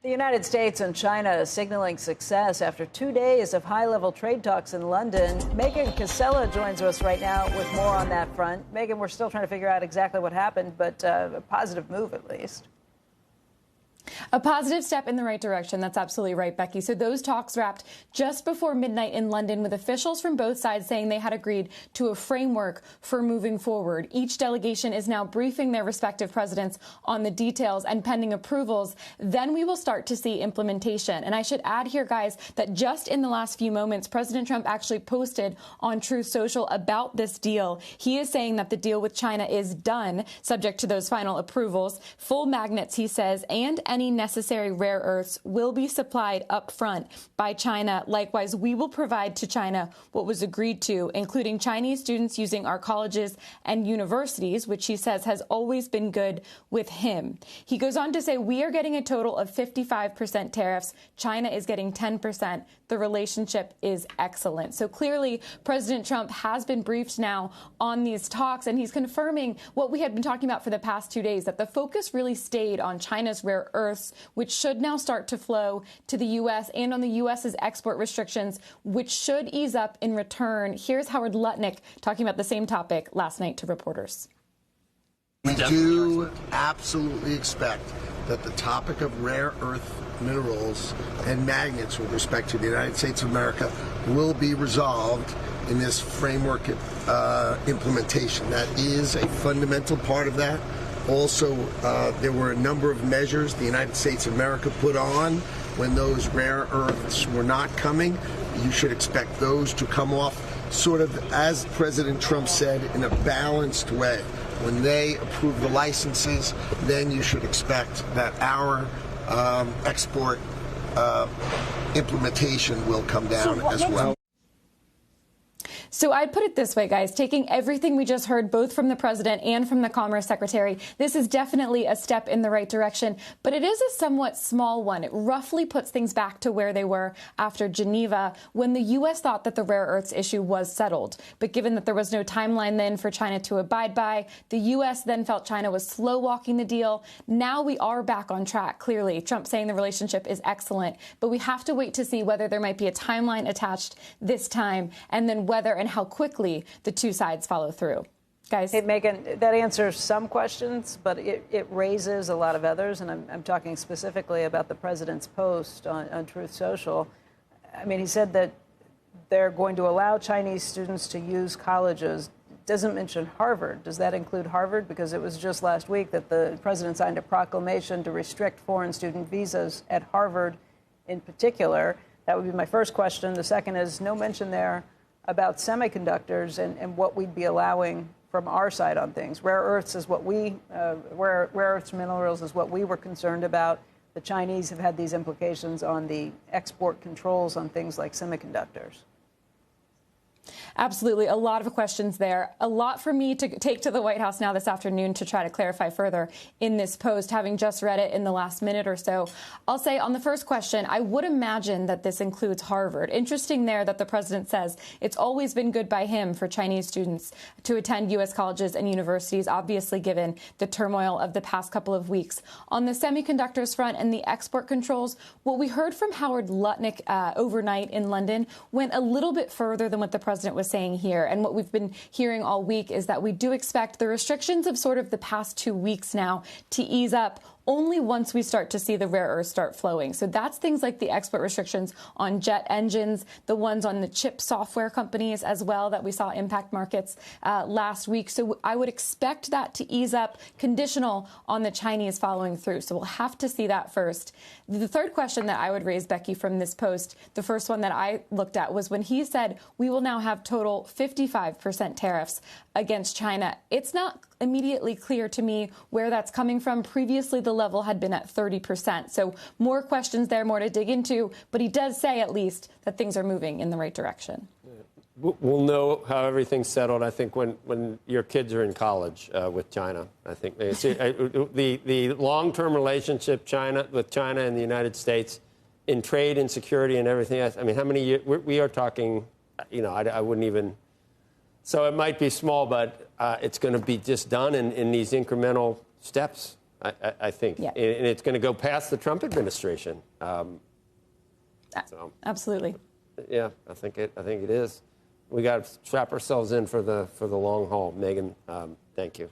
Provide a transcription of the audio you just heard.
The United States and China is signaling success after 2 days of high-level trade talks in London. Megan Cassella joins us right now with more on that front. Megan, we're still trying to figure out exactly what happened, but a positive move at least. A positive step in the right direction. That's absolutely right, Becky. So those talks wrapped just before midnight in London, with officials from both sides saying they had agreed to a framework for moving forward. Each delegation is now briefing their respective presidents on the details, and pending approvals, then we will start to see implementation. And I should add here, guys, that just in the last few moments, President Trump actually posted on Truth Social about this deal. He is saying that the deal with China is done, subject to those final approvals. Full magnets, he says, and any necessary rare earths will be supplied up front by China. Likewise, we will provide to China what was agreed to, including Chinese students using our colleges and universities, which he says has always been good with him. He goes on to say, we are getting a total of 55% tariffs. China is getting 10%. The relationship is excellent. So clearly, President Trump has been briefed now on these talks, and he's confirming what we had been talking about for the past 2 days, that the focus really stayed on China's rare earths, which should now start to flow to the U.S. and on the U.S.'s export restrictions, which should ease up in return. Here's Howard Lutnik talking about the same topic last night to reporters. We do absolutely expect that the topic of rare earth minerals and magnets with respect to the United States of America will be resolved in this framework implementation. That is a fundamental part of that. Also, there were a number of measures the United States of America put on when those rare earths were not coming. You should expect those to come off sort of, as President Trump said, in a balanced way. When they approve the licenses, then you should expect that our export implementation will come down as well. So I'd put it this way, guys, taking everything we just heard, both from the president and from the Commerce Secretary, this is definitely a step in the right direction, but it is a somewhat small one. It roughly puts things back to where they were after Geneva, when the U.S. thought that the rare earths issue was settled. But given that there was no timeline then for China to abide by, the U.S. then felt China was slow walking the deal. Now we are back on track, clearly. Trump saying the relationship is excellent, but we have to wait to see whether there might be a timeline attached this time, and then whether and how quickly the two sides follow through. Guys? Hey, Megan, that answers some questions, but it raises a lot of others, and I'm talking specifically about the president's post on Truth Social. I mean, he said that they're going to allow Chinese students to use colleges. Doesn't mention Harvard. Does that include Harvard? Because it was just last week that the president signed a proclamation to restrict foreign student visas at Harvard in particular. That would be my first question. The second is no mention there about semiconductors and what we'd be allowing from our side on things. Rare earths is what rare earths minerals is what we were concerned about. The Chinese have had these implications on the export controls on things like semiconductors. Absolutely. A lot of questions there. A lot for me to take to the White House now this afternoon to try to clarify further in this post, having just read it in the last minute or so. I'll say on the first question, I would imagine that this includes Harvard. Interesting there that the president says it's always been good by him for Chinese students to attend U.S. colleges and universities, obviously given the turmoil of the past couple of weeks. On the semiconductors front and the export controls, what we heard from Howard Lutnik overnight in London went a little bit further than what the president was saying here. And what we've been hearing all week is that we do expect the restrictions of sort of the past 2 weeks now to ease up only once we start to see the rare earths start flowing. So that's things like the export restrictions on jet engines, the ones on the chip software companies as well that we saw impact markets last week. So I would expect that to ease up, conditional on the Chinese following through. So we'll have to see that first. The third question that I would raise, Becky, from this post, the first one that I looked at, was when he said we will now have total 55% tariffs against China. It's not immediately clear to me where that's coming from. Previously, the level had been at 30%. So more questions there, more to dig into. But he does say, at least, that things are moving in the right direction. We'll know how everything's settled, I think, when your kids are in college with China. I think the long-term relationship with China and the United States in trade and security and everything else. I mean, how many years? We are talking, I wouldn't even. So it might be small, but it's going to be just done in these incremental steps. I think. Yeah. And it's going to go past the Trump administration. Absolutely. Yeah, I think it is. We got to strap ourselves in for the long haul. Megan, thank you.